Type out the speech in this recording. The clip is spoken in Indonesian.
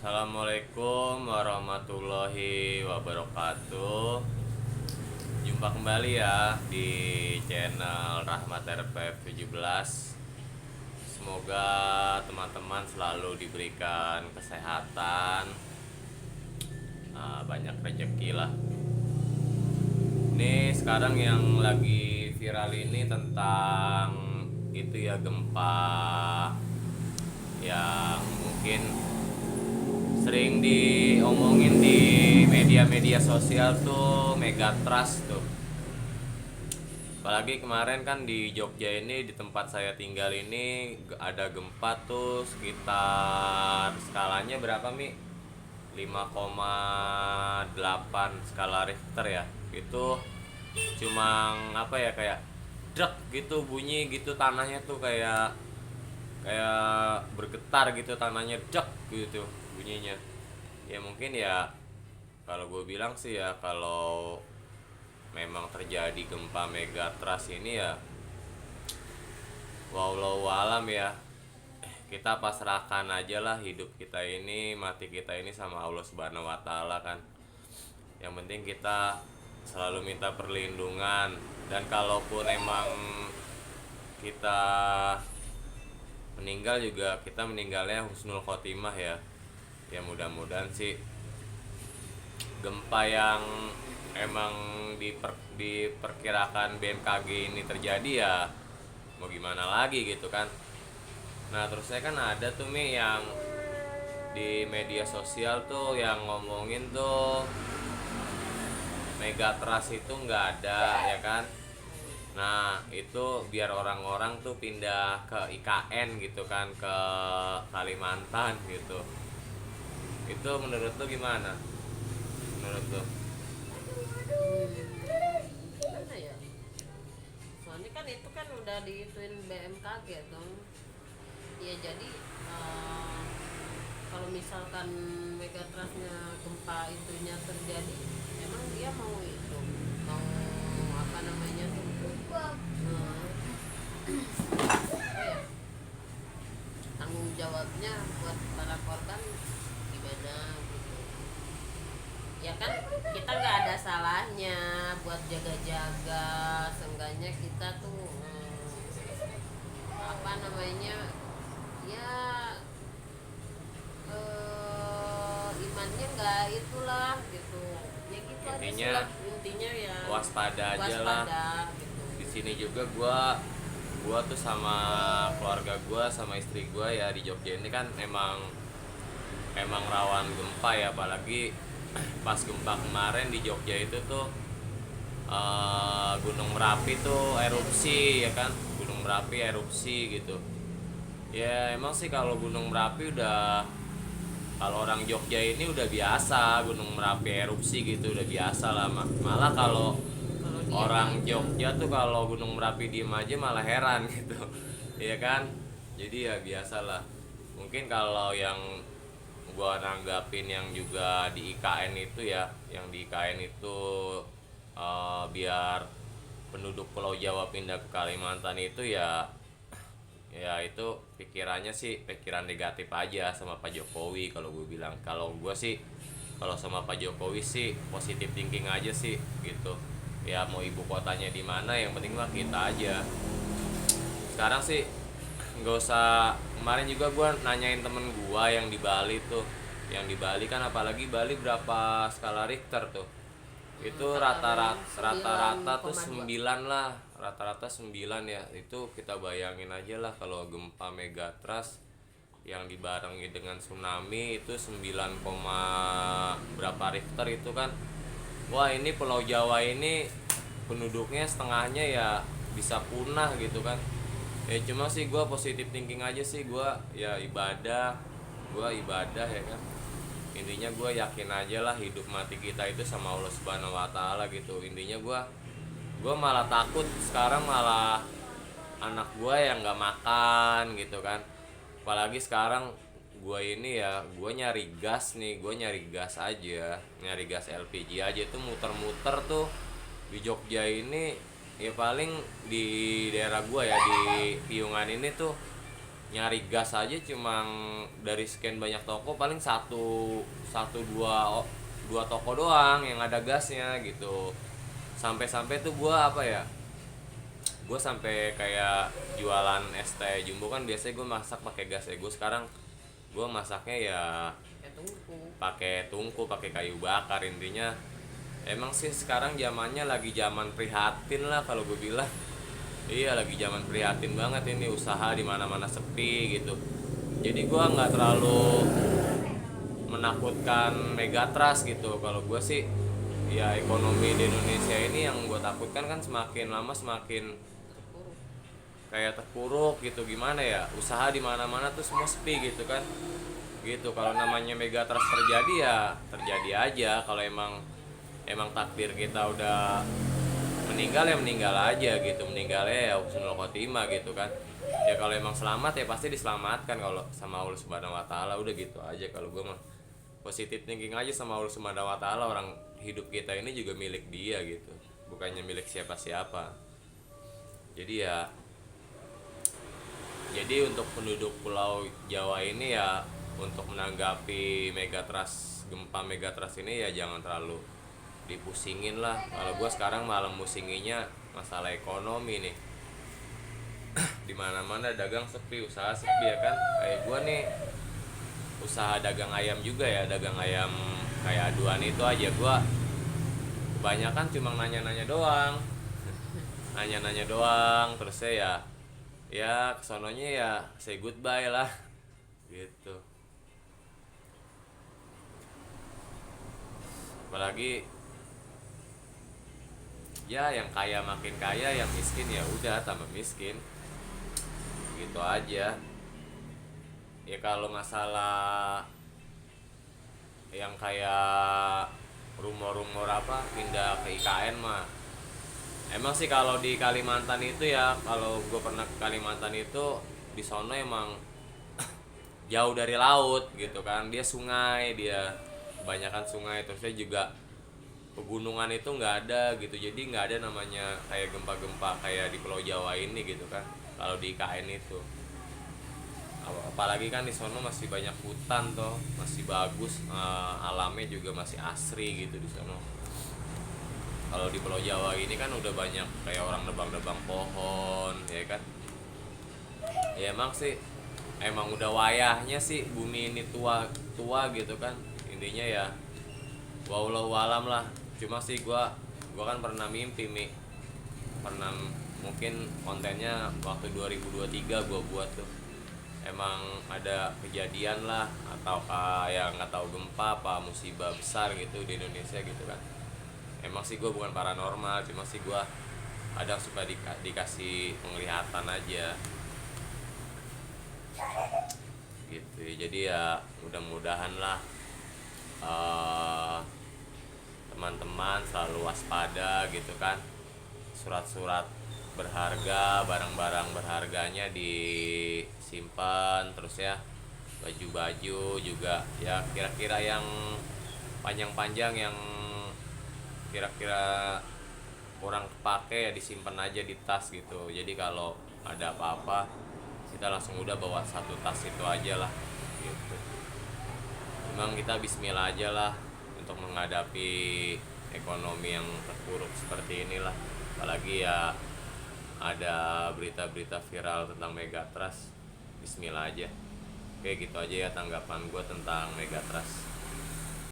Assalamualaikum warahmatullahi wabarakatuh. Jumpa kembali ya di channel Rahmat RPF 17. Semoga teman-teman selalu diberikan kesehatan, banyak rezeki lah. Ini sekarang yang lagi viral ini tentang itu ya, gempa yang mungkin sering diomongin di media-media sosial tuh, Megatrust tuh. Apalagi kemarin kan di Jogja ini, di tempat saya tinggal ini ada gempa tuh sekitar, skalanya berapa Mi? 5,8 skala Richter ya. Itu cuma apa ya, kayak drak gitu bunyi gitu, tanahnya tuh kayak kayak bergetar gitu, tanahnya drak gitu bunyinya. Ya mungkin ya, kalau gue bilang sih ya, kalau memang terjadi gempa Megatrust ini ya, wallahu alam ya, kita pasrahkan aja lah hidup kita ini, mati kita ini sama Allah Subhanahu wa taala kan. Yang penting kita selalu minta perlindungan, dan kalaupun emang kita meninggal juga, kita meninggalnya husnul khotimah ya. Ya mudah-mudahan sih gempa yang emang diperkirakan BMKG ini terjadi ya, mau gimana lagi gitu kan. Nah terus saya kan ada tuh Mi yang di media sosial tuh yang ngomongin tuh Megatrust itu nggak ada ya kan. Nah itu biar orang-orang tuh pindah ke IKN gitu kan, ke Kalimantan gitu. Itu menurut lo gimana? Menurut lo? Gimana ya? Soalnya kan itu kan udah diituin BMKG dong. Ya jadi kalau misalkan Megatrustnya gempa itunya terjadi, emang dia mau itu mau apa namanya tuh? Apa ya? Tanggung jawabnya buat para korban gimana gitu. Ya kan kita nggak ada salahnya buat jaga-jaga, seenggaknya kita tuh apa namanya ya, imannya nggak itulah gitu ya, gitu aja sih Intinya lah. Intinya ya waspada aja lah. waspada gitu. Di sini juga gua tuh sama keluarga gua, sama istri gua ya, di Jogja ini kan emang rawan gempa ya. Apalagi pas gempa kemarin di Jogja itu tuh, Gunung Merapi tuh erupsi ya kan. Gunung Merapi erupsi gitu. Ya emang sih kalau Gunung Merapi udah, kalau orang Jogja ini udah biasa Gunung Merapi erupsi gitu, udah biasa lah. Malah kalau Kalau dia orang aja Jogja tuh kalau Gunung Merapi diem aja malah heran gitu. Iya kan. Jadi ya biasalah. Mungkin kalau yang gua nanggapin yang juga di IKN itu ya, yang di IKN itu, biar penduduk Pulau Jawa pindah ke Kalimantan itu ya, ya itu pikirannya sih pikiran negatif aja sama Pak Jokowi. Kalau gue bilang, kalau gue sih, kalau sama Pak Jokowi sih positif thinking aja sih gitu. Ya mau ibu kotanya di mana, yang penting mah kita aja. Sekarang sih nggak usah. Kemarin juga gue nanyain temen gue yang di Bali tuh, yang di Bali kan, apalagi Bali berapa skala Richter tuh. Itu katanya rata-rata tuh 9,2. 9 lah, rata-rata 9 ya. Itu kita bayangin aja lah, kalau gempa Megatrust yang dibarengi dengan tsunami itu 9, berapa Richter itu kan. Wah ini Pulau Jawa ini penduduknya setengahnya ya bisa punah gitu kan. Ya cuma sih gue positif thinking aja sih, gue ya ibadah, gue ibadah ya kan. Intinya gue yakin aja lah hidup mati kita itu sama Allah Subhanahu wa taala gitu. Intinya gue malah takut sekarang, malah anak gue yang nggak makan gitu kan. Apalagi sekarang gue ini ya, gue nyari gas nih, gue nyari gas aja, nyari gas LPG aja tuh muter-muter tuh di Jogja ini. Ya paling di daerah gue ya, di Piungan ini tuh nyari gas aja cuma dari sekian banyak toko paling satu dua toko doang yang ada gasnya gitu. Sampai-sampai tuh gua apa ya, gue sampai kayak jualan es teh jumbo kan biasanya gue masak pakai gas ya. Gue sekarang gue masaknya ya kayak tungku. pakai kayu bakar. Intinya emang sih sekarang zamannya lagi zaman prihatin lah kalau gue bilang. Iya, lagi zaman prihatin banget ini, usaha di mana-mana sepi gitu. Jadi gue nggak terlalu menakutkan Megatrust gitu. Kalau gue sih ya ekonomi di Indonesia ini yang gue takutkan kan semakin lama semakin Terpuruk. kayak terpuruk gitu. Gimana ya, usaha di mana-mana tuh semua sepi gitu kan. Gitu. Kalau namanya Megatrust terjadi ya terjadi aja. Kalau emang takdir kita udah meninggal ya meninggal aja gitu. Meninggalnya ya husnul khotimah gitu kan. Ya kalau emang selamat ya pasti diselamatkan kalau sama Allah Subhanahu wa taala. Udah gitu aja kalau gue mah. Positif thinking aja sama Allah Subhanahu wa taala. Orang hidup kita ini juga milik Dia gitu. Bukannya milik siapa-siapa. Jadi untuk penduduk Pulau Jawa ini ya, untuk menanggapi gempa Megatrust ini ya jangan terlalu dipusingin lah. Kalau gue sekarang malam musinginya masalah ekonomi nih. Dimana-mana dagang sepi, usaha sepi ya kan. Kayak gue nih usaha dagang ayam juga ya, dagang ayam kayak aduan itu aja. Gue kebanyakan cuma nanya-nanya doang, nanya-nanya doang. Terusnya ya kesononya ya say goodbye lah gitu. Apalagi ya yang kaya makin kaya, yang miskin ya udah tambah miskin gitu aja. Ya kalau masalah yang kayak rumor-rumor apa pindah ke IKN mah, emang sih kalau di Kalimantan itu ya, kalau gue pernah ke Kalimantan itu di sono emang jauh dari laut gitu kan. Dia sungai, dia kebanyakan sungai. Terusnya juga pegunungan itu nggak ada gitu. Jadi nggak ada namanya kayak gempa-gempa kayak di Pulau Jawa ini gitu kan. Kalau di IKN itu apalagi kan di sono masih banyak hutan toh, masih bagus, alamnya juga masih asri gitu di sono. Kalau di Pulau Jawa ini kan udah banyak kayak orang nebang-nebang pohon ya kan. Ya emang sih emang udah wayahnya sih bumi ini tua tua gitu kan. Intinya ya wallahu alam lah. Cuma sih gua kan pernah mimpi pernah, mungkin kontennya waktu 2023 gua buat tuh. Emang ada kejadian lah atau kayak nggak tahu gempa apa musibah besar gitu di Indonesia gitu kan. Emang sih gue bukan paranormal, cuma sih gue kadang suka dikasih penglihatan aja gitu. Jadi ya mudah-mudahan lah teman-teman selalu waspada gitu kan. Surat-surat berharga, barang-barang berharganya disimpan. Terus ya baju-baju juga ya kira-kira yang panjang-panjang, yang kira-kira kurang kepake ya disimpan aja di tas gitu. Jadi kalau ada apa-apa kita langsung udah bawa satu tas itu aja lah gitu. Memang kita bismillah aja lah untuk menghadapi ekonomi yang terpuruk seperti inilah. Apalagi ya ada berita-berita viral tentang Megatrust. Bismillah aja. Oke gitu aja ya tanggapan gue tentang Megatrust.